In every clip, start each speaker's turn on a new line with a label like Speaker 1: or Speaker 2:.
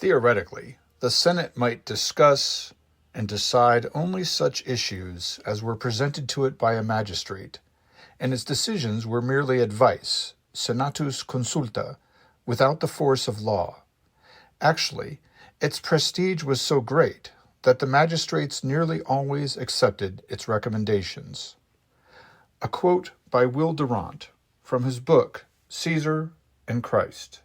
Speaker 1: Theoretically, the Senate might discuss and decide only such issues as were presented to it by a magistrate, and its decisions were merely advice, senatus consulta, without the force of law. Actually, its prestige was so great that the magistrates nearly always accepted its recommendations. A quote by Will Durant from his book, Caesar and Christ.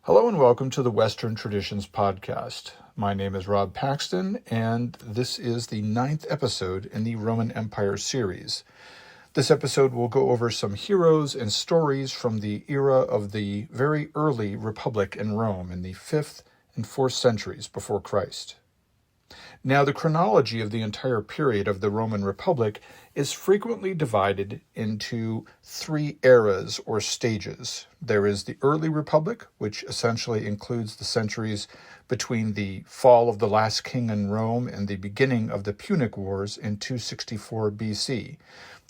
Speaker 1: Hello and welcome to the Western Traditions Podcast. My name is Rob Paxton, and this is the 9th episode in the Roman Empire series. This episode will go over some heroes and stories from the era of the very early Republic in Rome in the 5th and 4th centuries before Christ. Now, the chronology of the entire period of the Roman Republic is frequently divided into 3 eras or stages. There is the early Republic, which essentially includes the centuries between the fall of the last king in Rome and the beginning of the Punic Wars in 264 BC.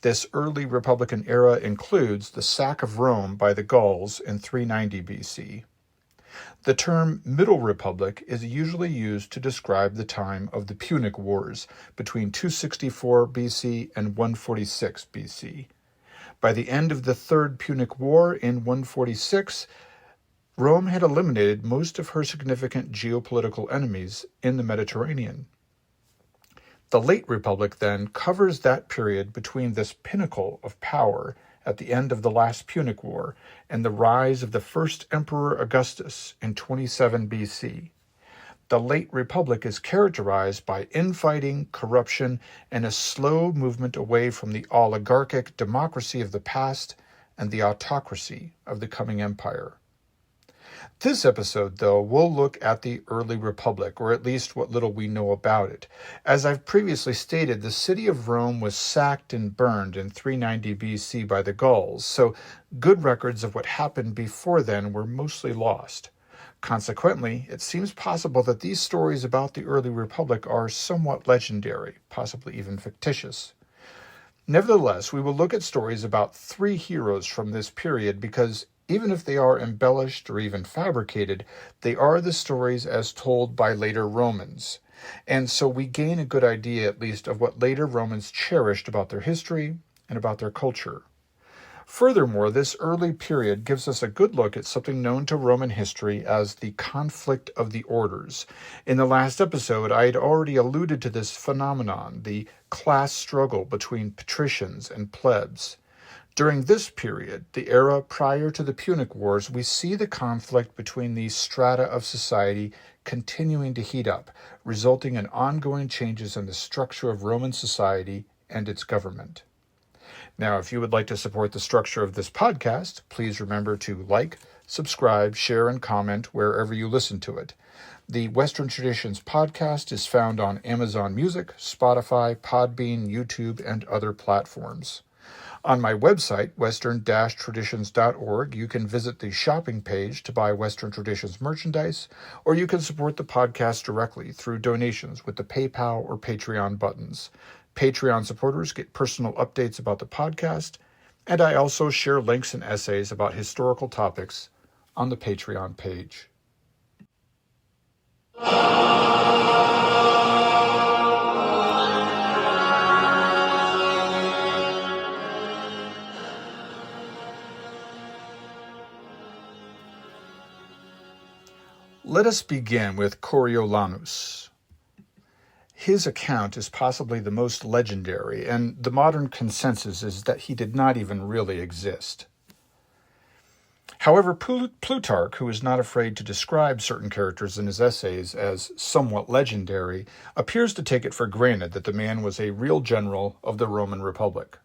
Speaker 1: This early Republican era includes the sack of Rome by the Gauls in 390 BC. The term Middle Republic is usually used to describe the time of the Punic Wars between 264 BC and 146 BC. By the end of the Third Punic War in 146, Rome had eliminated most of her significant geopolitical enemies in the Mediterranean. The Late Republic then covers that period between this pinnacle of power at the end of the last Punic War and the rise of the first Emperor Augustus in 27 BC. The Late Republic is characterized by infighting, corruption, and a slow movement away from the oligarchic democracy of the past and the autocracy of the coming empire. This episode, though, will look at the early Republic, or at least what little we know about it. As I've previously stated, the city of Rome was sacked and burned in 390 BC by the Gauls, so good records of what happened before then were mostly lost. Consequently, it seems possible that these stories about the early Republic are somewhat legendary, possibly even fictitious. Nevertheless, we will look at stories about 3 heroes from this period because even if they are embellished or even fabricated, they are the stories as told by later Romans. And so we gain a good idea, at least, of what later Romans cherished about their history and about their culture. Furthermore, this early period gives us a good look at something known to Roman history as the conflict of the orders. In the last episode, I had already alluded to this phenomenon, the class struggle between patricians and plebs. During this period, the era prior to the Punic Wars, we see the conflict between these strata of society continuing to heat up, resulting in ongoing changes in the structure of Roman society and its government. Now, if you would like to support the structure of this podcast, please remember to like, subscribe, share, and comment wherever you listen to it. The Western Traditions Podcast is found on Amazon Music, Spotify, Podbean, YouTube, and other platforms. On my website, western-traditions.org, you can visit the shopping page to buy Western Traditions merchandise, or you can support the podcast directly through donations with the PayPal or Patreon buttons. Patreon supporters get personal updates about the podcast, and I also share links and essays about historical topics on the Patreon page. Let us begin with Coriolanus. His account is possibly the most legendary, and the modern consensus is that he did not even really exist. However, Plutarch, who is not afraid to describe certain characters in his essays as somewhat legendary, appears to take it for granted that the man was a real general of the Roman Republic.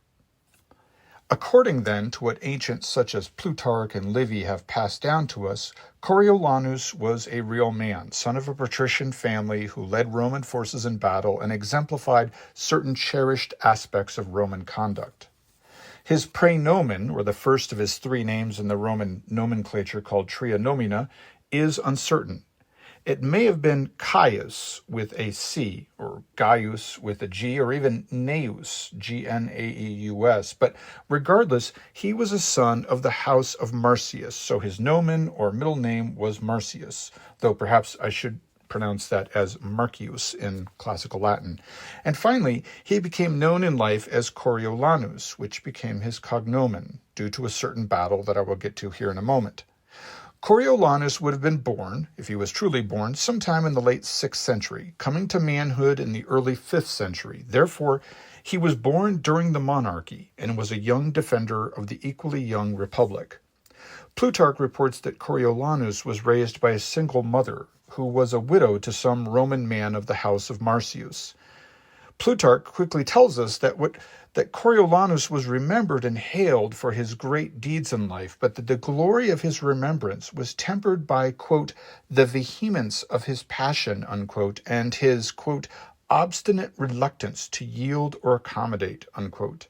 Speaker 1: According then to what ancients such as Plutarch and Livy have passed down to us, Coriolanus was a real man, son of a patrician family who led Roman forces in battle and exemplified certain cherished aspects of Roman conduct. His praenomen, or the first of his 3 names in the Roman nomenclature called Trianomina, is uncertain. It may have been Caius with a C, or Gaius with a G, or even Gnaeus, Gnaeus. But regardless, he was a son of the house of Marcius, so his nomen or middle name was Marcius, though perhaps I should pronounce that as Marcius in classical Latin. And finally, he became known in life as Coriolanus, which became his cognomen, due to a certain battle that I will get to here in a moment. Coriolanus would have been born, if he was truly born, sometime in the late 6th century, coming to manhood in the early 5th century. Therefore, he was born during the monarchy and was a young defender of the equally young republic. Plutarch reports that Coriolanus was raised by a single mother, who was a widow to some Roman man of the house of Marcius. Plutarch quickly tells us that Coriolanus was remembered and hailed for his great deeds in life, but that the glory of his remembrance was tempered by, quote, the vehemence of his passion, unquote, and his, quote, obstinate reluctance to yield or accommodate, unquote.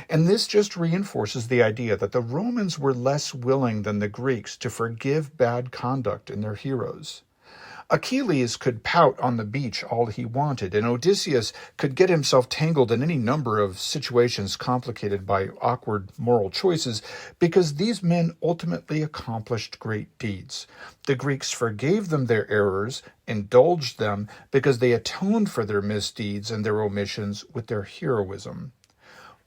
Speaker 1: And this just reinforces the idea that the Romans were less willing than the Greeks to forgive bad conduct in their heroes. Achilles could pout on the beach all he wanted, and Odysseus could get himself tangled in any number of situations complicated by awkward moral choices, because these men ultimately accomplished great deeds. The Greeks forgave them their errors, indulged them, because they atoned for their misdeeds and their omissions with their heroism.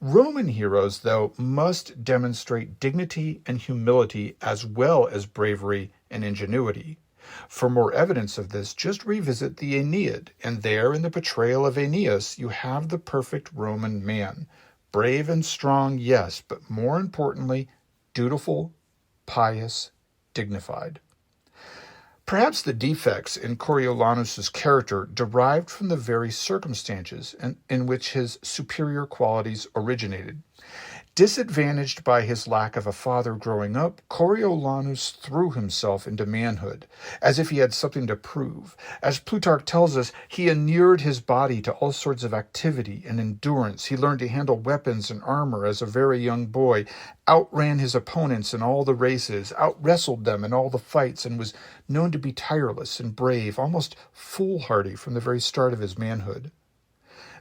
Speaker 1: Roman heroes, though, must demonstrate dignity and humility as well as bravery and ingenuity. For more evidence of this, just revisit the Aeneid, and there in the portrayal of Aeneas, you have the perfect Roman man. Brave and strong, yes, but more importantly, dutiful, pious, dignified. Perhaps the defects in Coriolanus' character derived from the very circumstances in which his superior qualities originated. Disadvantaged by his lack of a father growing up, Coriolanus threw himself into manhood, as if he had something to prove. As Plutarch tells us, he inured his body to all sorts of activity and endurance. He learned to handle weapons and armor as a very young boy, outran his opponents in all the races, outwrestled them in all the fights, and was known to be tireless and brave, almost foolhardy from the very start of his manhood.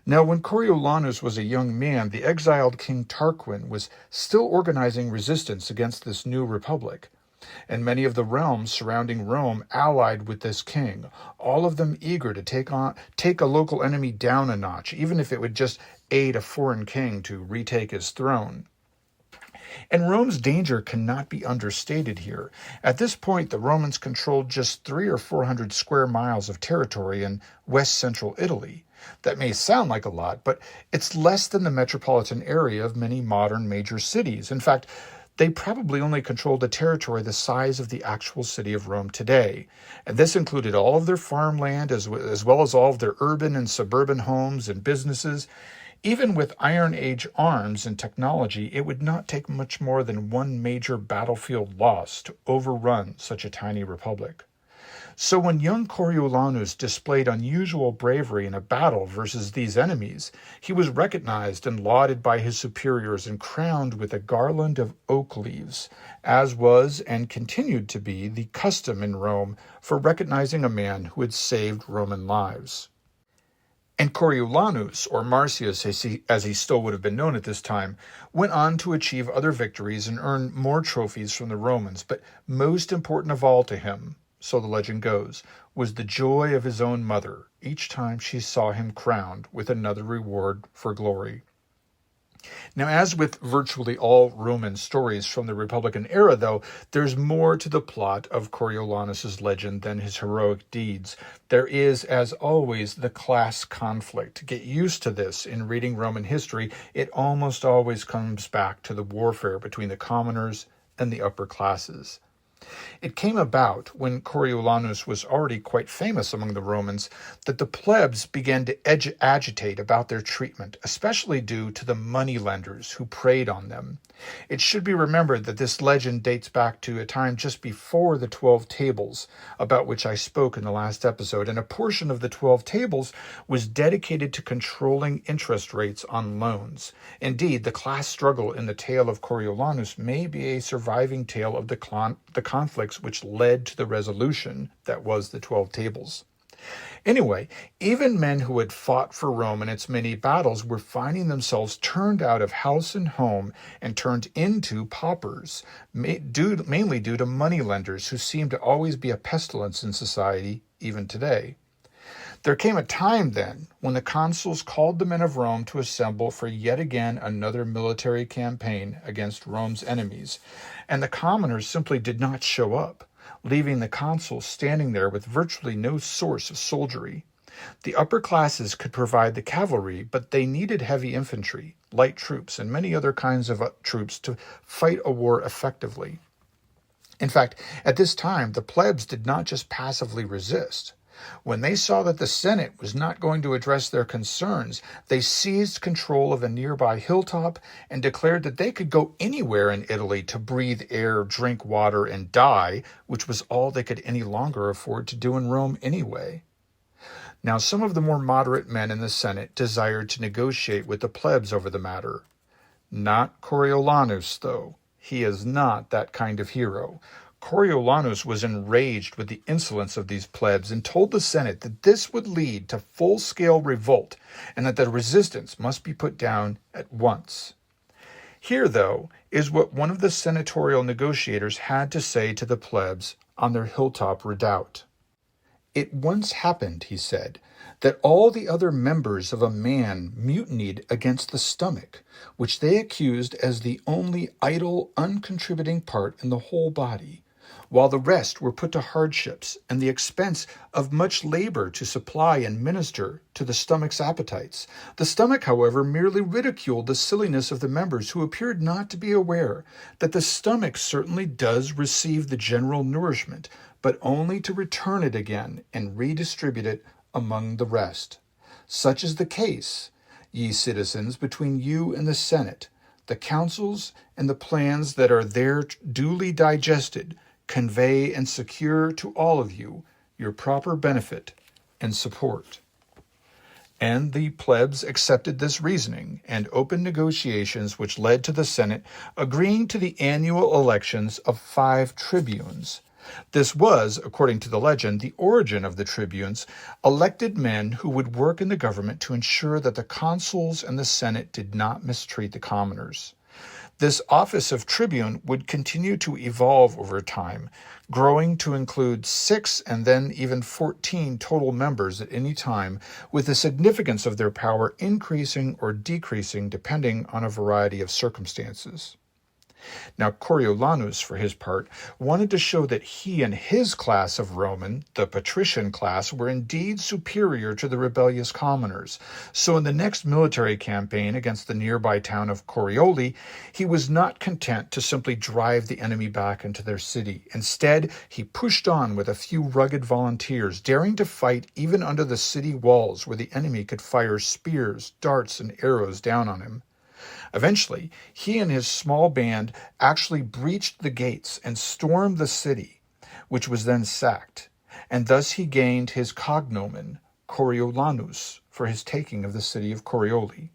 Speaker 1: Now, when Coriolanus was a young man, the exiled King Tarquin was still organizing resistance against this new republic, and many of the realms surrounding Rome allied with this king, all of them eager to take a local enemy down a notch, even if it would just aid a foreign king to retake his throne. And Rome's danger cannot be understated here. At this point, the Romans controlled just 300 or 400 square miles of territory in west-central Italy. That may sound like a lot, but it's less than the metropolitan area of many modern major cities. In fact, they probably only controlled a territory the size of the actual city of Rome today. And this included all of their farmland as well as all of their urban and suburban homes and businesses. Even with Iron Age arms and technology, it would not take much more than one major battlefield loss to overrun such a tiny republic. So when young Coriolanus displayed unusual bravery in a battle versus these enemies, he was recognized and lauded by his superiors and crowned with a garland of oak leaves, as was and continued to be the custom in Rome for recognizing a man who had saved Roman lives. And Coriolanus, or Marcius as he still would have been known at this time, went on to achieve other victories and earn more trophies from the Romans, but most important of all to him, so the legend goes, was the joy of his own mother each time she saw him crowned with another reward for glory. Now, as with virtually all Roman stories from the Republican era, though, there's more to the plot of Coriolanus' legend than his heroic deeds. There is, as always, the class conflict. Get used to this in reading Roman history. It almost always comes back to the warfare between the commoners and the upper classes. It came about, when Coriolanus was already quite famous among the Romans, that the plebs began to agitate about their treatment, especially due to the moneylenders who preyed on them. It should be remembered that this legend dates back to a time just before the 12 Tables, about which I spoke in the last episode, and a portion of the 12 Tables was dedicated to controlling interest rates on loans. Indeed, the class struggle in the tale of Coriolanus may be a surviving tale of the conflicts which led to the resolution that was the 12 tables. Anyway, even men who had fought for Rome in its many battles were finding themselves turned out of house and home and turned into paupers, mainly due to moneylenders who seem to always be a pestilence in society, even today. There came a time then when the consuls called the men of Rome to assemble for yet again another military campaign against Rome's enemies, and the commoners simply did not show up, leaving the consuls standing there with virtually no source of soldiery. The upper classes could provide the cavalry, but they needed heavy infantry, light troops, and many other kinds of troops to fight a war effectively. In fact, at this time, the plebs did not just passively resist. When they saw that the Senate was not going to address their concerns, they seized control of a nearby hilltop and declared that they could go anywhere in Italy to breathe air, drink water, and die, which was all they could any longer afford to do in Rome anyway. Now, some of the more moderate men in the Senate desired to negotiate with the plebs over the matter. Not Coriolanus, though. He is not that kind of hero. Coriolanus was enraged with the insolence of these plebs and told the Senate that this would lead to full-scale revolt and that the resistance must be put down at once. Here, though, is what one of the senatorial negotiators had to say to the plebs on their hilltop redoubt. "It once happened," he said, "that all the other members of a man mutinied against the stomach, which they accused as the only idle, uncontributing part in the whole body, while the rest were put to hardships and the expense of much labor to supply and minister to the stomach's appetites. The stomach, however, merely ridiculed the silliness of the members, who appeared not to be aware that the stomach certainly does receive the general nourishment, but only to return it again and redistribute it among the rest. Such is the case, ye citizens, between you and the Senate. The counsels and the plans that are there duly digested convey and secure to all of you your proper benefit and support." And the plebs accepted this reasoning and opened negotiations which led to the Senate agreeing to the annual elections of 5 tribunes. This was, according to the legend, the origin of the tribunes, elected men who would work in the government to ensure that the consuls and the Senate did not mistreat the commoners. This office of tribune would continue to evolve over time, growing to include 6 and then even 14 total members at any time, with the significance of their power increasing or decreasing depending on a variety of circumstances. Now, Coriolanus, for his part, wanted to show that he and his class of Roman, the patrician class, were indeed superior to the rebellious commoners. So in the next military campaign against the nearby town of Corioli, he was not content to simply drive the enemy back into their city. Instead, he pushed on with a few rugged volunteers, daring to fight even under the city walls where the enemy could fire spears, darts, and arrows down on him. Eventually, he and his small band actually breached the gates and stormed the city, which was then sacked, and thus he gained his cognomen, Coriolanus, for his taking of the city of Corioli.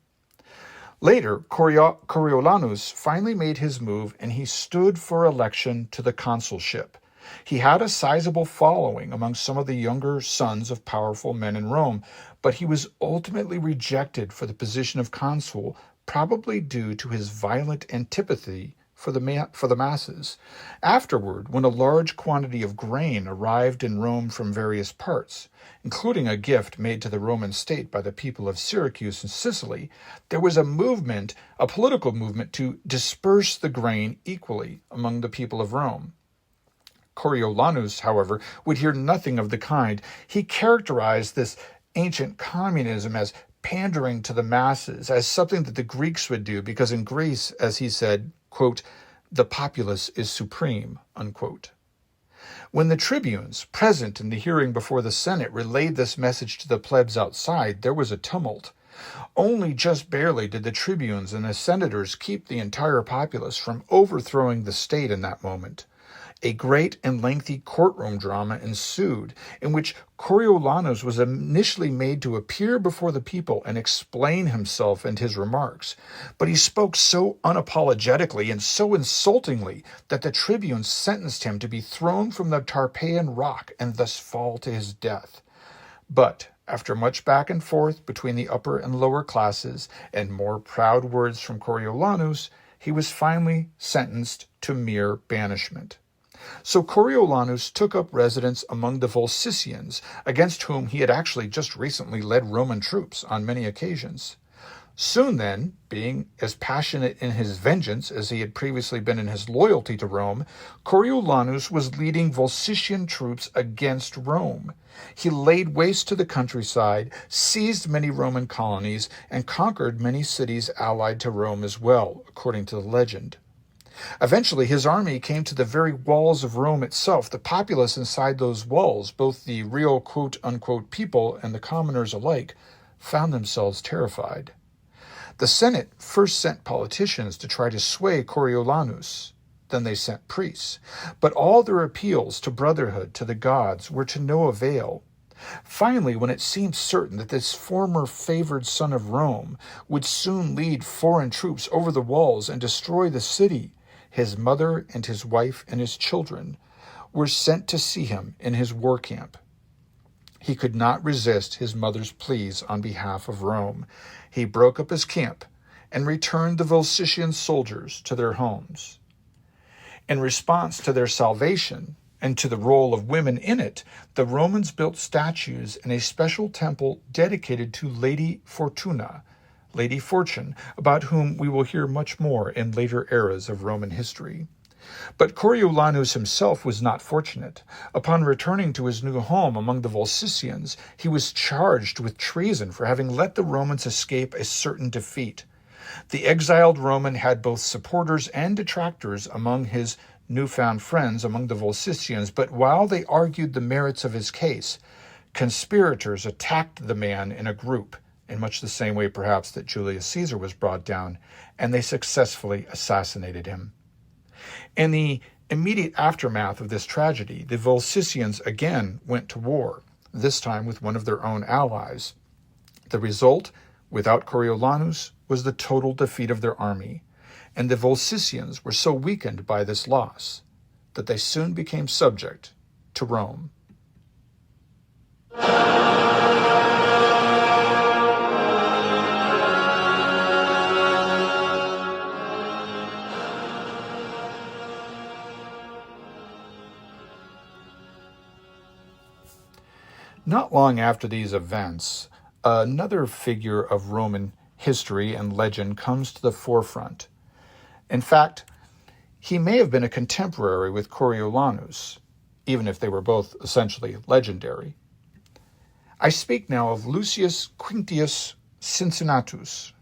Speaker 1: Later, Coriolanus finally made his move, and he stood for election to the consulship. He had a sizable following among some of the younger sons of powerful men in Rome, but he was ultimately rejected for the position of consul, probably due to his violent antipathy for the masses. Afterward, when a large quantity of grain arrived in Rome from various parts, including a gift made to the Roman state by the people of Syracuse and Sicily, there was a political movement to disperse the grain equally among the people of Rome. Coriolanus, however, would hear nothing of the kind. He characterized this ancient communism as pandering to the masses, as something that the Greeks would do, because in Greece, as he said, quote, "the populace is supreme," unquote. When the tribunes present in the hearing before the Senate relayed this message to the plebs outside, there was a tumult. Only just barely did the tribunes and the senators keep the entire populace from overthrowing the state in that moment. A great and lengthy courtroom drama ensued, in which Coriolanus was initially made to appear before the people and explain himself and his remarks, but he spoke so unapologetically and so insultingly that the tribune sentenced him to be thrown from the Tarpeian rock and thus fall to his death. But after much back and forth between the upper and lower classes and more proud words from Coriolanus, he was finally sentenced to mere banishment. So Coriolanus took up residence among the Volscians, against whom he had actually just recently led Roman troops on many occasions. Soon then, being as passionate in his vengeance as he had previously been in his loyalty to Rome, Coriolanus was leading Volscian troops against Rome. He laid waste to the countryside, seized many Roman colonies, and conquered many cities allied to Rome as well, according to the legend. Eventually, his army came to the very walls of Rome itself. The populace inside those walls, both the real quote-unquote people and the commoners alike, found themselves terrified. The Senate first sent politicians to try to sway Coriolanus. Then they sent priests. But all their appeals to brotherhood, to the gods, were to no avail. Finally, when it seemed certain that this former favored son of Rome would soon lead foreign troops over the walls and destroy the city, his mother and his wife and his children were sent to see him in his war camp. He could not resist his mother's pleas on behalf of Rome. He broke up his camp and returned the Volscian soldiers to their homes. In response to their salvation and to the role of women in it, the Romans built statues in a special temple dedicated to Lady Fortuna, Lady Fortune, about whom we will hear much more in later eras of Roman history. But Coriolanus himself was not fortunate. Upon returning to his new home among the Volscians, he was charged with treason for having let the Romans escape a certain defeat. The exiled Roman had both supporters and detractors among his newfound friends among the Volscians, but while they argued the merits of his case, conspirators attacked the man in a group, in much the same way perhaps that Julius Caesar was brought down, and they successfully assassinated him. In the immediate aftermath of this tragedy, the Volscians again went to war, this time with one of their own allies. The result, without Coriolanus, was the total defeat of their army, and the Volscians were so weakened by this loss that they soon became subject to Rome. Not long after these events, another figure of Roman history and legend comes to the forefront. In fact, he may have been a contemporary with Coriolanus, even if they were both essentially legendary. I speak now of Lucius Quinctius Cincinnatus.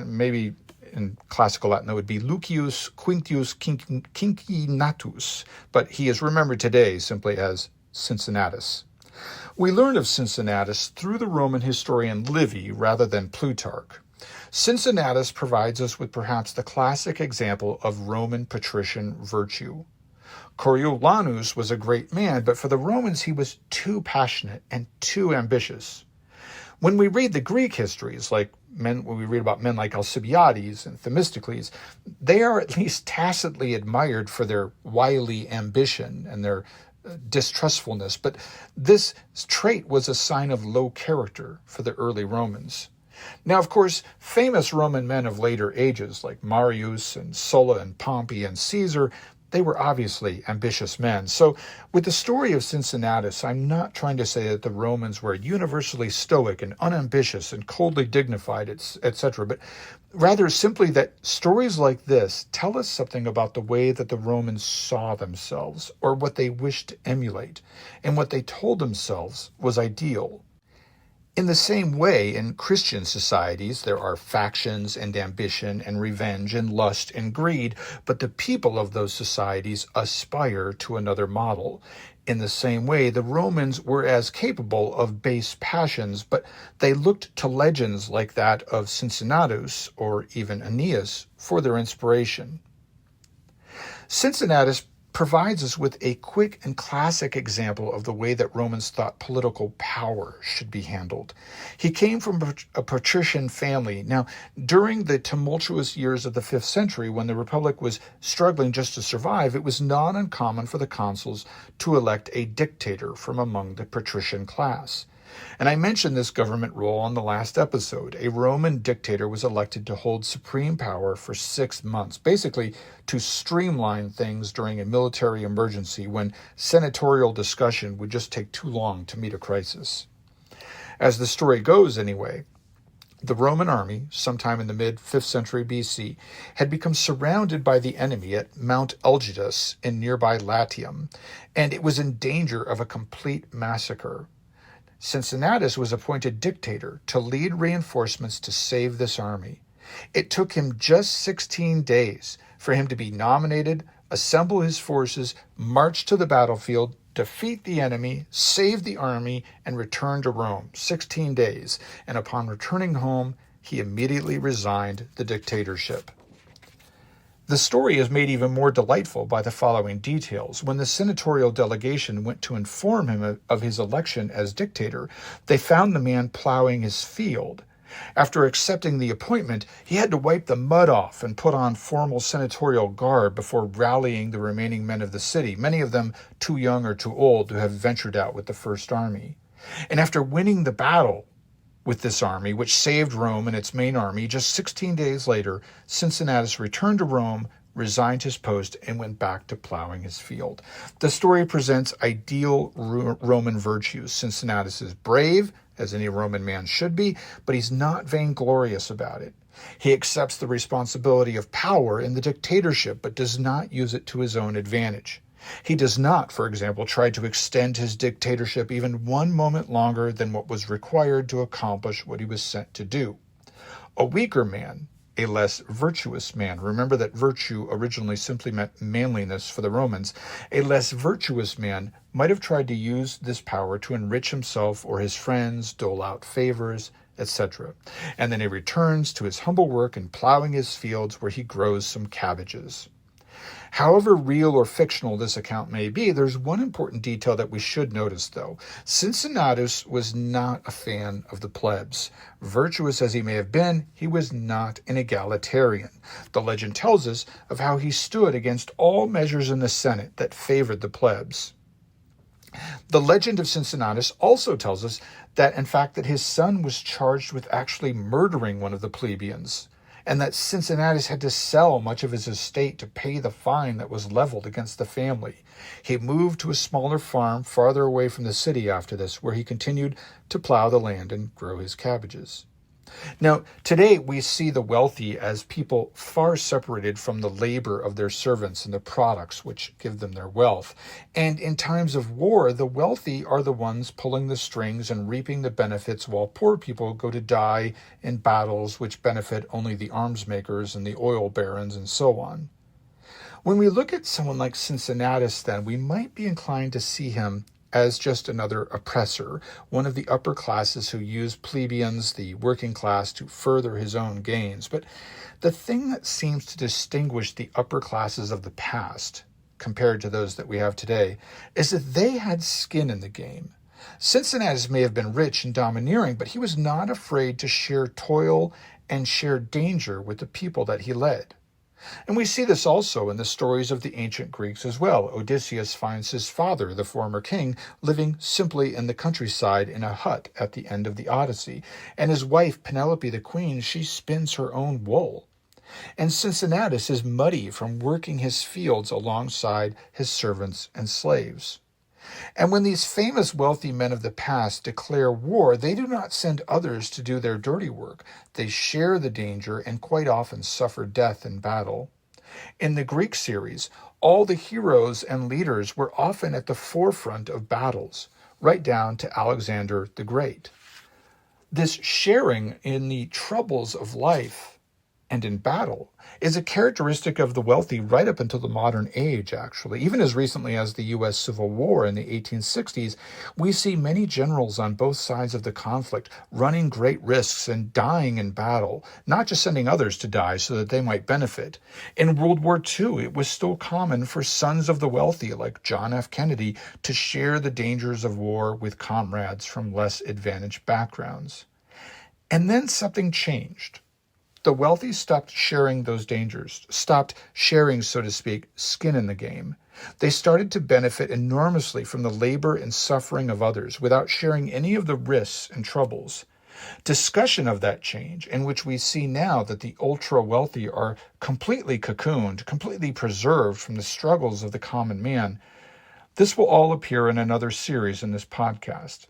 Speaker 1: Maybe in classical Latin that would be Lucius Quinctius Cincinnatus, but he is remembered today simply as Cincinnatus. We learn of Cincinnatus through the Roman historian Livy rather than Plutarch. Cincinnatus provides us with perhaps the classic example of Roman patrician virtue. Coriolanus was a great man, but for the Romans he was too passionate and too ambitious. When we read the Greek histories, when we read about men like Alcibiades and Themistocles, they are at least tacitly admired for their wily ambition and their distrustfulness, but this trait was a sign of low character for the early Romans. Now, of course, famous Roman men of later ages like Marius and Sulla and Pompey and Caesar, they were obviously ambitious men. So with the story of Cincinnatus, I'm not trying to say that the Romans were universally stoic and unambitious and coldly dignified, etc., but rather simply that stories like this tell us something about the way that the Romans saw themselves, or what they wished to emulate, and what they told themselves was ideal. In the same way, in Christian societies, there are factions and ambition and revenge and lust and greed, but the people of those societies aspire to another model. In the same way, the Romans were as capable of base passions, but they looked to legends like that of Cincinnatus or even Aeneas for their inspiration. Cincinnatus provides us with a quick and classic example of the way that Romans thought political power should be handled. He came from a patrician family. Now, during the tumultuous years of the 5th century, when the Republic was struggling just to survive, it was not uncommon for the consuls to elect a dictator from among the patrician class. And I mentioned this government role on the last episode. A Roman dictator was elected to hold supreme power for 6 months, basically to streamline things during a military emergency when senatorial discussion would just take too long to meet a crisis. As the story goes, anyway, the Roman army, sometime in the mid-5th century BC, had become surrounded by the enemy at Mount Algidus in nearby Latium, and it was in danger of a complete massacre. Cincinnatus was appointed dictator to lead reinforcements to save this army. It took him just 16 days for him to be nominated, assemble his forces, march to the battlefield, defeat the enemy, save the army, and return to Rome. 16 days. And upon returning home, he immediately resigned the dictatorship. The story is made even more delightful by the following details. When the senatorial delegation went to inform him of his election as dictator, they found the man plowing his field. After accepting the appointment, he had to wipe the mud off and put on formal senatorial garb before rallying the remaining men of the city, many of them too young or too old to have ventured out with the first army. And after winning the battle with this army, which saved Rome and its main army, just 16 days later, Cincinnatus returned to Rome, resigned his post, and went back to plowing his field. The story presents ideal Roman virtues. Cincinnatus is brave, as any Roman man should be, but he's not vainglorious about it. He accepts the responsibility of power in the dictatorship, but does not use it to his own advantage. He does not, for example, try to extend his dictatorship even one moment longer than what was required to accomplish what he was sent to do. A weaker man, a less virtuous man — remember that virtue originally simply meant manliness for the Romans — a less virtuous man might have tried to use this power to enrich himself or his friends, dole out favors, etc. And then he returns to his humble work in plowing his fields where he grows some cabbages. However real or fictional this account may be, there's one important detail that we should notice, though. Cincinnatus was not a fan of the plebs. Virtuous as he may have been, he was not an egalitarian. The legend tells us of how he stood against all measures in the Senate that favored the plebs. The legend of Cincinnatus also tells us that, in fact, that his son was charged with actually murdering one of the plebeians, and that Cincinnatus had to sell much of his estate to pay the fine that was leveled against the family. He moved to a smaller farm farther away from the city after this, where he continued to plow the land and grow his cabbages. Now, today we see the wealthy as people far separated from the labor of their servants and the products which give them their wealth. And in times of war, the wealthy are the ones pulling the strings and reaping the benefits, while poor people go to die in battles which benefit only the arms makers and the oil barons and so on. When we look at someone like Cincinnatus, then, we might be inclined to see him as just another oppressor, one of the upper classes who used plebeians, the working class, to further his own gains. But the thing that seems to distinguish the upper classes of the past, compared to those that we have today, is that they had skin in the game. Cincinnatus may have been rich and domineering, but he was not afraid to share toil and share danger with the people that he led. And we see this also in the stories of the ancient Greeks as well. Odysseus finds his father, the former king, living simply in the countryside in a hut at the end of the Odyssey. And his wife, Penelope the queen, she spins her own wool. And Cincinnatus is muddy from working his fields alongside his servants and slaves. And when these famous wealthy men of the past declare war, they do not send others to do their dirty work. They share the danger and quite often suffer death in battle. In the Greek series, all the heroes and leaders were often at the forefront of battles, right down to Alexander the Great. This sharing in the troubles of life and in battle is a characteristic of the wealthy right up until the modern age, actually. Even as recently as the U.S. Civil War in the 1860s, we see many generals on both sides of the conflict running great risks and dying in battle, not just sending others to die so that they might benefit. In World War II, it was still common for sons of the wealthy, like John F. Kennedy, to share the dangers of war with comrades from less advantaged backgrounds. And then something changed. The wealthy stopped sharing those dangers, stopped sharing, so to speak, skin in the game. They started to benefit enormously from the labor and suffering of others without sharing any of the risks and troubles. Discussion of that change, in which we see now that the ultra-wealthy are completely cocooned, completely preserved from the struggles of the common man, this will all appear in another series in this podcast.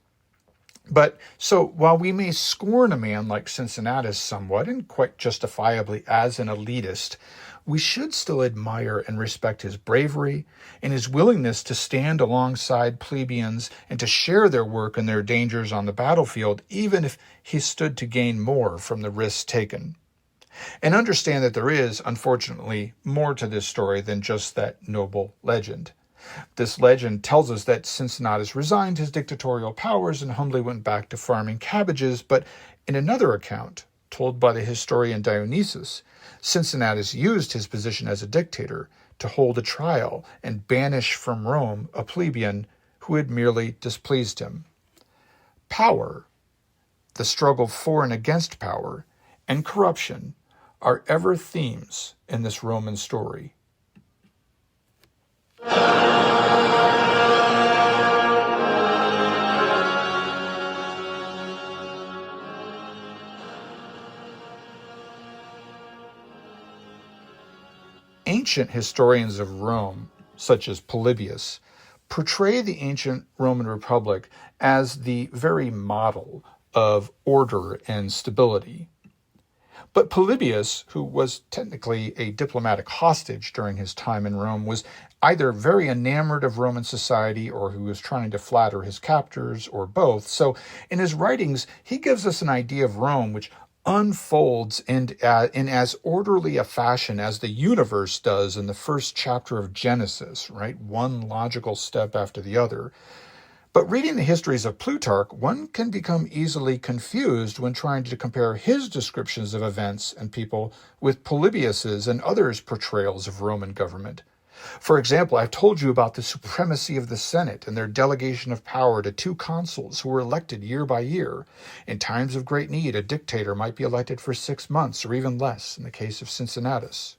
Speaker 1: But so while we may scorn a man like Cincinnatus somewhat, and quite justifiably as an elitist, we should still admire and respect his bravery and his willingness to stand alongside plebeians and to share their work and their dangers on the battlefield, even if he stood to gain more from the risks taken. And understand that there is, unfortunately, more to this story than just that noble legend. This legend tells us that Cincinnatus resigned his dictatorial powers and humbly went back to farming cabbages, but in another account, told by the historian Dionysius, Cincinnatus used his position as a dictator to hold a trial and banish from Rome a plebeian who had merely displeased him. Power, the struggle for and against power, and corruption are ever themes in this Roman story. Ancient historians of Rome, such as Polybius, portray the ancient Roman Republic as the very model of order and stability. But Polybius, who was technically a diplomatic hostage during his time in Rome, was either very enamored of Roman society or who was trying to flatter his captors, or both. So in his writings, he gives us an idea of Rome which unfolds in as orderly a fashion as the universe does in the first chapter of Genesis, right? One logical step after the other. But reading the histories of Plutarch, one can become easily confused when trying to compare his descriptions of events and people with Polybius's and others' portrayals of Roman government. For example, I've told you about the supremacy of the Senate and their delegation of power to two consuls who were elected year by year. In times of great need, a dictator might be elected for 6 months or even less in the case of Cincinnatus.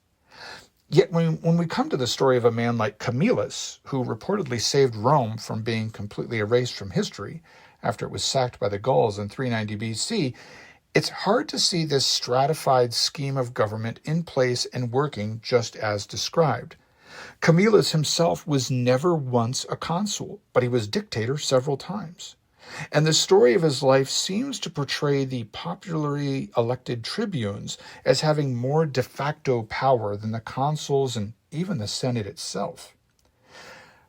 Speaker 1: Yet when we come to the story of a man like Camillus, who reportedly saved Rome from being completely erased from history after it was sacked by the Gauls in 390 BC, it's hard to see this stratified scheme of government in place and working just as described. Camillus himself was never once a consul, but he was dictator several times. And the story of his life seems to portray the popularly elected tribunes as having more de facto power than the consuls and even the Senate itself.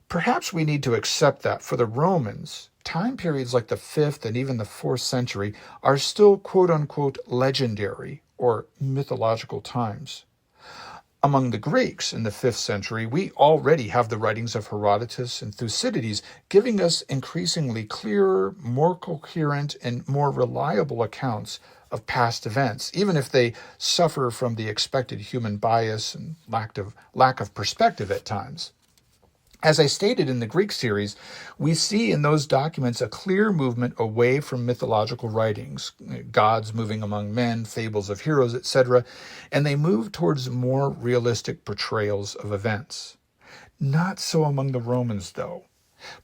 Speaker 1: Perhaps we need to accept that for the Romans, time periods like the 5th and even the 4th century are still quote-unquote legendary or mythological times. Among the Greeks in the 5th century, we already have the writings of Herodotus and Thucydides giving us increasingly clearer, more coherent, and more reliable accounts of past events, even if they suffer from the expected human bias and lack of perspective at times. As I stated in the Greek series, we see in those documents a clear movement away from mythological writings, gods moving among men, fables of heroes, etc., and they move towards more realistic portrayals of events. Not so among the Romans, though.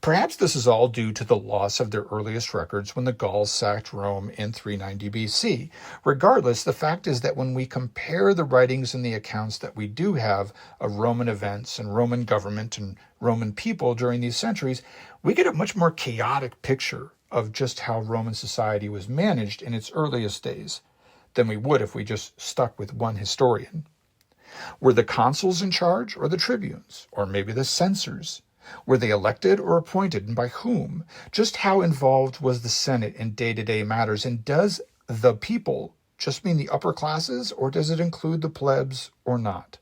Speaker 1: Perhaps this is all due to the loss of their earliest records when the Gauls sacked Rome in 390 BC. Regardless, the fact is that when we compare the writings and the accounts that we do have of Roman events and Roman government and Roman people during these centuries, we get a much more chaotic picture of just how Roman society was managed in its earliest days than we would if we just stuck with one historian. Were the consuls in charge, or the tribunes, or maybe the censors? Were they elected or appointed, and by whom? Just how involved was the Senate in day-to-day matters, and does the people just mean the upper classes, or does it include the plebs or not?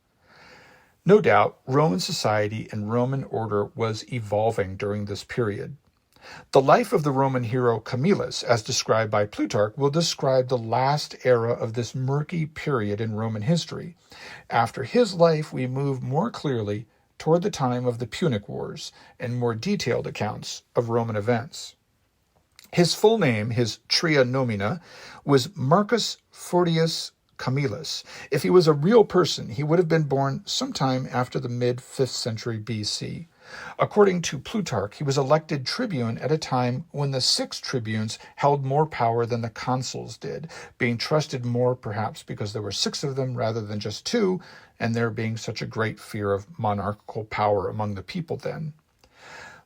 Speaker 1: No doubt, Roman society and Roman order was evolving during this period. The life of the Roman hero Camillus, as described by Plutarch, will describe the last era of this murky period in Roman history. After his life, we move more clearly toward the time of the Punic Wars and more detailed accounts of Roman events. His full name, his III.09, was Marcus Fortius Camillus. If he was a real person, he would have been born sometime after the mid-5th century BC. According to Plutarch, he was elected tribune at a time when the 6 tribunes held more power than the consuls did, being trusted more perhaps because there were 6 of them rather than just 2, and there being such a great fear of monarchical power among the people then.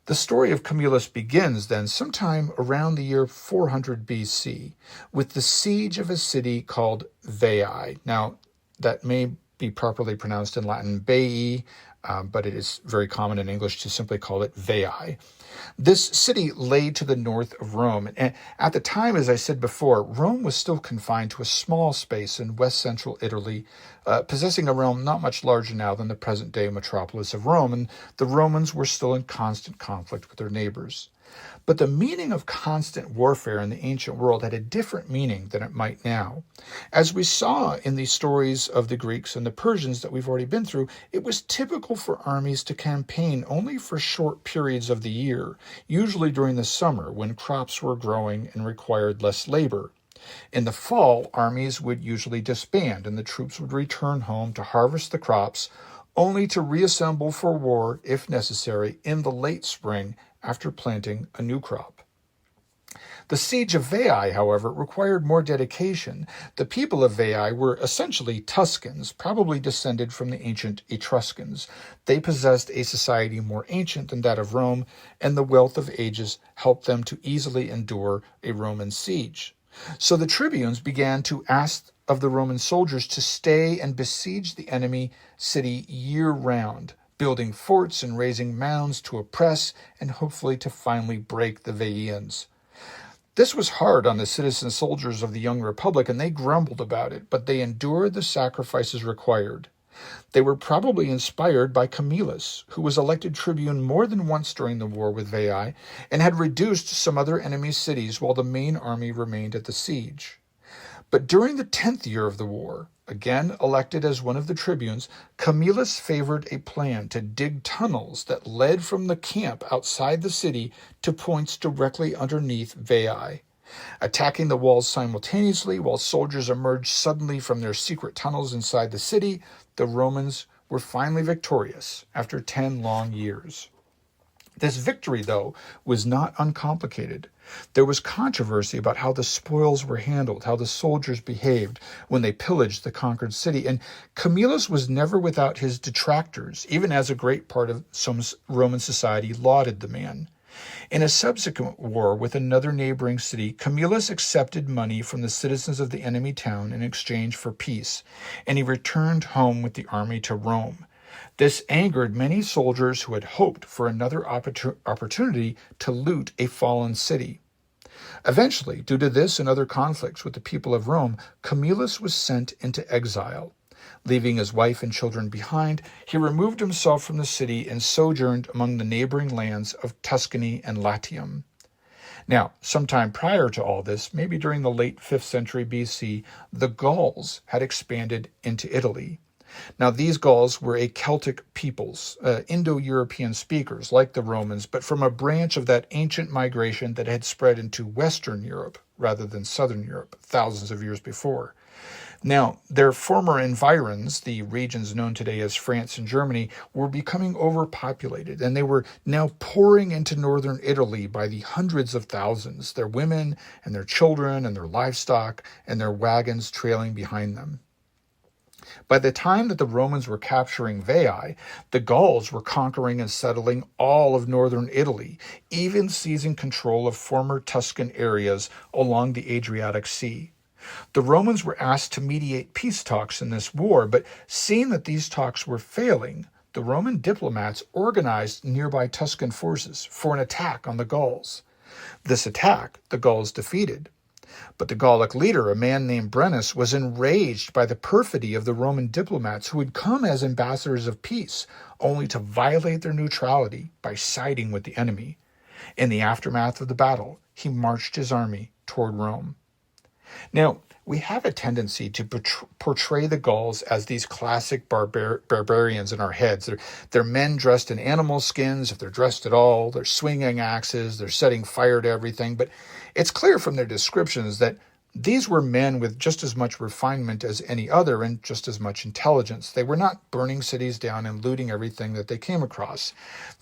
Speaker 1: The story of Camillus begins then sometime around the year 400 BC with the siege of a city called Veii. Now, that may be properly pronounced in Latin Veii, but it is very common in English to simply call it Veii. This city lay to the north of Rome, and at the time, as I said before, Rome was still confined to a small space in west-central Italy, possessing a realm not much larger now than the present-day metropolis of Rome, and the Romans were still in constant conflict with their neighbors. But the meaning of constant warfare in the ancient world had a different meaning than it might now. As we saw in the stories of the Greeks and the Persians that we've already been through, it was typical for armies to campaign only for short periods of the year, usually during the summer when crops were growing and required less labor. In the fall, armies would usually disband and the troops would return home to harvest the crops, only to reassemble for war, if necessary, in the late spring after planting a new crop. The siege of Veii, however, required more dedication. The people of Veii were essentially Tuscans, probably descended from the ancient Etruscans. They possessed a society more ancient than that of Rome, and the wealth of ages helped them to easily endure a Roman siege. So the tribunes began to ask of the Roman soldiers to stay and besiege the enemy city year-round, building forts and raising mounds to oppress and hopefully to finally break the Veians. This was hard on the citizen soldiers of the young republic, and they grumbled about it, but they endured the sacrifices required. They were probably inspired by Camillus, who was elected tribune more than once during the war with Veii and had reduced some other enemy cities while the main army remained at the siege. But during the 10th year of the war, again elected as one of the tribunes, Camillus favored a plan to dig tunnels that led from the camp outside the city to points directly underneath Veii. Attacking the walls simultaneously while soldiers emerged suddenly from their secret tunnels inside the city, the Romans were finally victorious after 10 long years. This victory, though, was not uncomplicated. There was controversy about how the spoils were handled, how the soldiers behaved when they pillaged the conquered city, and Camillus was never without his detractors, even as a great part of some Roman society lauded the man. In a subsequent war with another neighboring city, Camillus accepted money from the citizens of the enemy town in exchange for peace, and he returned home with the army to Rome. This angered many soldiers who had hoped for another opportunity to loot a fallen city. Eventually, due to this and other conflicts with the people of Rome, Camillus was sent into exile. Leaving his wife and children behind, he removed himself from the city and sojourned among the neighboring lands of Tuscany and Latium. Now, sometime prior to all this, maybe during the late 5th century BC, the Gauls had expanded into Italy. Now, these Gauls were a Celtic peoples, Indo-European speakers like the Romans, but from a branch of that ancient migration that had spread into Western Europe rather than Southern Europe thousands of years before. Now, their former environs, the regions known today as France and Germany, were becoming overpopulated, and they were now pouring into northern Italy by the hundreds of thousands, their women and their children and their livestock and their wagons trailing behind them. By the time that the Romans were capturing Veii, the Gauls were conquering and settling all of northern Italy, even seizing control of former Tuscan areas along the Adriatic Sea. The Romans were asked to mediate peace talks in this war, but seeing that these talks were failing, the Roman diplomats organized nearby Tuscan forces for an attack on the Gauls. This attack, the Gauls defeated. But the Gallic leader, a man named Brennus, was enraged by the perfidy of the Roman diplomats who had come as ambassadors of peace, only to violate their neutrality by siding with the enemy. In the aftermath of the battle, he marched his army toward Rome. Now, we have a tendency to portray the Gauls as these classic barbarians in our heads. They're men dressed in animal skins, if they're dressed at all. They're swinging axes. They're setting fire to everything. But it's clear from their descriptions that these were men with just as much refinement as any other and just as much intelligence. They were not burning cities down and looting everything that they came across.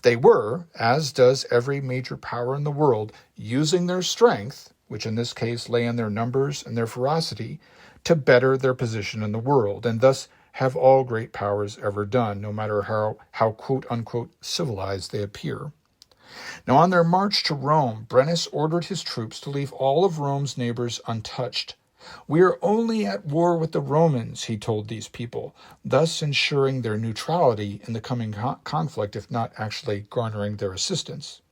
Speaker 1: They were, as does every major power in the world, using their strength, which in this case lay in their numbers and their ferocity, to better their position in the world, and thus have all great powers ever done, no matter how quote-unquote civilized they appear. Now, on their march to Rome, Brennus ordered his troops to leave all of Rome's neighbors untouched. "We are only at war with the Romans," he told these people, thus ensuring their neutrality in the coming conflict, if not actually garnering their assistance.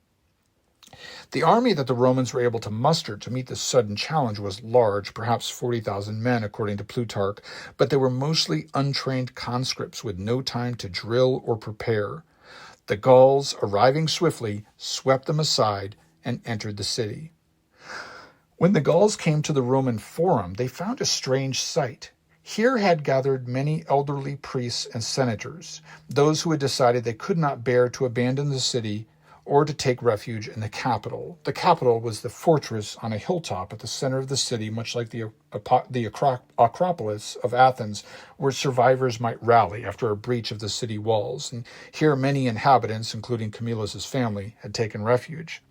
Speaker 1: The army that the Romans were able to muster to meet this sudden challenge was large, perhaps 40,000 men, according to Plutarch, but they were mostly untrained conscripts with no time to drill or prepare. The Gauls, arriving swiftly, swept them aside and entered the city. When the Gauls came to the Roman Forum, they found a strange sight. Here had gathered many elderly priests and senators, those who had decided they could not bear to abandon the city or to take refuge in the capital. The capital was the fortress on a hilltop at the center of the city, much like the Acropolis of Athens, where survivors might rally after a breach of the city walls. And here many inhabitants, including Camillus's family, had taken refuge.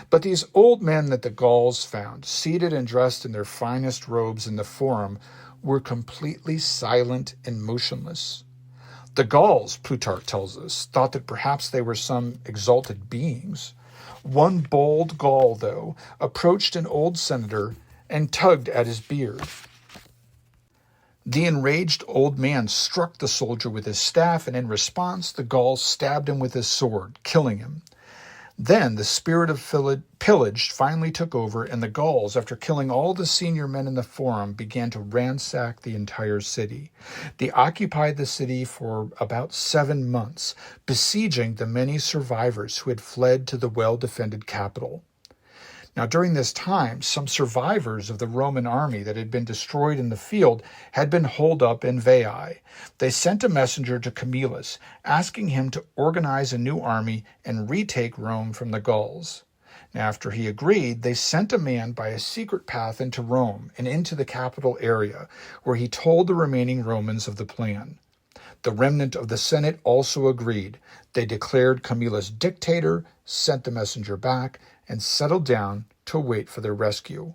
Speaker 1: But these old men that the Gauls found, seated and dressed in their finest robes in the Forum, were completely silent and motionless. The Gauls, Plutarch tells us, thought that perhaps they were some exalted beings. One bold Gaul, though, approached an old senator and tugged at his beard. The enraged old man struck the soldier with his staff, and in response, the Gaul stabbed him with his sword, killing him. Then the spirit of pillage finally took over, and the Gauls, after killing all the senior men in the Forum, began to ransack the entire city. They occupied the city for about 7 months, besieging the many survivors who had fled to the well-defended capital. Now, during this time, some survivors of the Roman army that had been destroyed in the field had been holed up in Veii. They sent a messenger to Camillus, asking him to organize a new army and retake Rome from the Gauls. Now, after he agreed, they sent a man by a secret path into Rome and into the capital area, where he told the remaining Romans of the plan. The remnant of the Senate also agreed. They declared Camillus dictator, sent the messenger back, and settled down to wait for their rescue.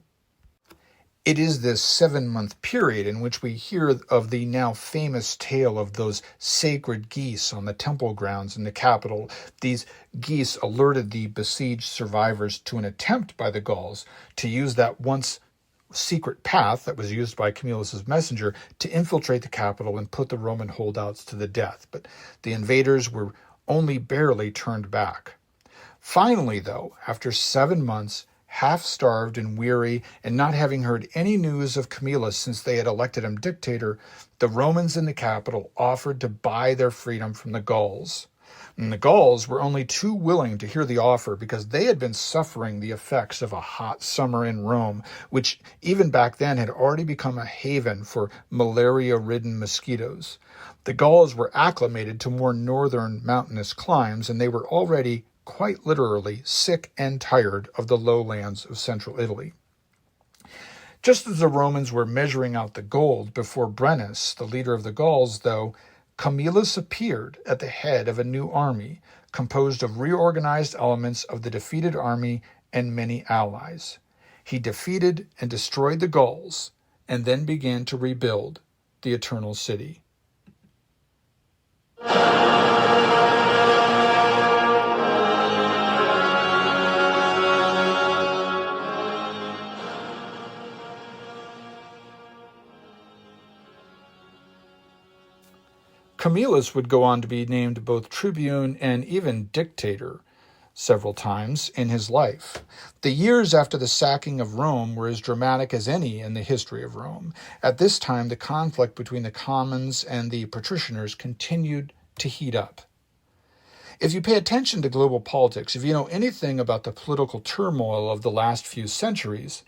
Speaker 1: It is this 7-month period in which we hear of the now famous tale of those sacred geese on the temple grounds in the capital. These geese alerted the besieged survivors to an attempt by the Gauls to use that once secret path that was used by Camillus's messenger to infiltrate the capital and put the Roman holdouts to the death. But the invaders were only barely turned back. Finally, though, after 7 months, half-starved and weary, and not having heard any news of Camillus since they had elected him dictator, the Romans in the capital offered to buy their freedom from the Gauls. And the Gauls were only too willing to hear the offer because they had been suffering the effects of a hot summer in Rome, which even back then had already become a haven for malaria-ridden mosquitoes. The Gauls were acclimated to more northern mountainous climes, and they were already quite literally sick and tired of the lowlands of central Italy. Just as the Romans were measuring out the gold before Brennus, the leader of the Gauls, though, Camillus appeared at the head of a new army composed of reorganized elements of the defeated army and many allies. He defeated and destroyed the Gauls and then began to rebuild the Eternal City. Camillus would go on to be named both tribune and even dictator. several times in his life. The years after the sacking of Rome were as dramatic as any in the history of Rome. At this time, the conflict between the commons and the patricians continued to heat up. If you pay attention to global politics, if you know anything about the political turmoil of the last few centuries,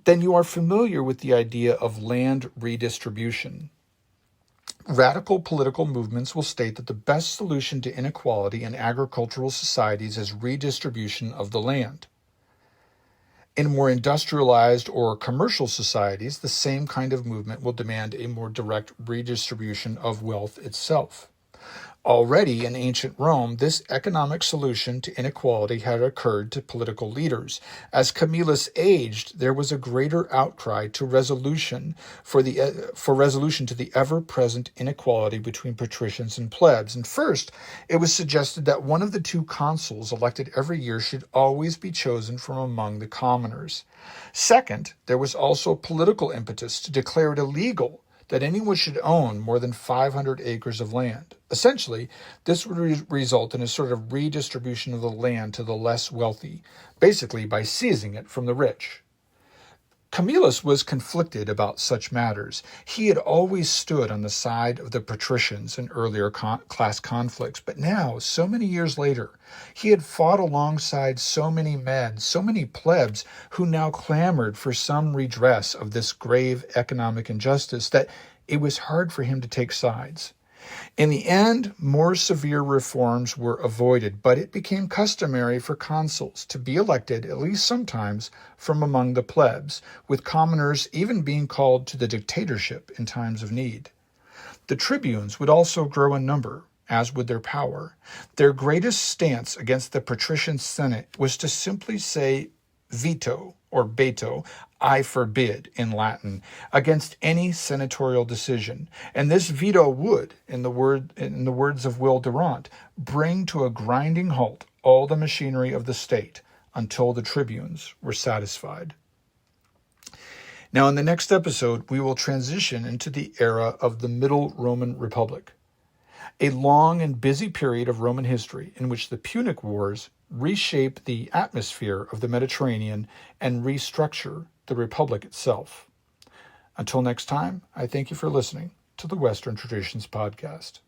Speaker 1: then you are familiar with the idea of land redistribution. Radical political movements will state that the best solution to inequality in agricultural societies is redistribution of the land. In more industrialized or commercial societies, the same kind of movement will demand a more direct redistribution of wealth itself. Already in ancient Rome, this economic solution to inequality had occurred to political leaders. As Camillus aged, there was a greater outcry to resolution for resolution to the ever-present inequality between patricians and plebs. And first, it was suggested that one of the two consuls elected every year should always be chosen from among the commoners. Second, there was also political impetus to declare it illegal that anyone should own more than 500 acres of land. Essentially, this would result in a sort of redistribution of the land to the less wealthy, basically by seizing it from the rich. Camillus was conflicted about such matters. He had always stood on the side of the patricians in earlier class conflicts, but now, so many years later, he had fought alongside so many men, so many plebs, who now clamored for some redress of this grave economic injustice that it was hard for him to take sides. In the end, more severe reforms were avoided, but it became customary for consuls to be elected, at least sometimes, from among the plebs, with commoners even being called to the dictatorship in times of need. The tribunes would also grow in number, as would their power. Their greatest stance against the patrician senate was to simply say veto, or beto, I forbid in Latin, against any senatorial decision. And this veto would, in the words of Will Durant, bring to a grinding halt all the machinery of the state until the tribunes were satisfied. Now, in the next episode, we will transition into the era of the Middle Roman Republic, a long and busy period of Roman history in which the Punic Wars reshape the atmosphere of the Mediterranean and restructure the Republic itself. Until next time, I thank you for listening to the Western Traditions Podcast.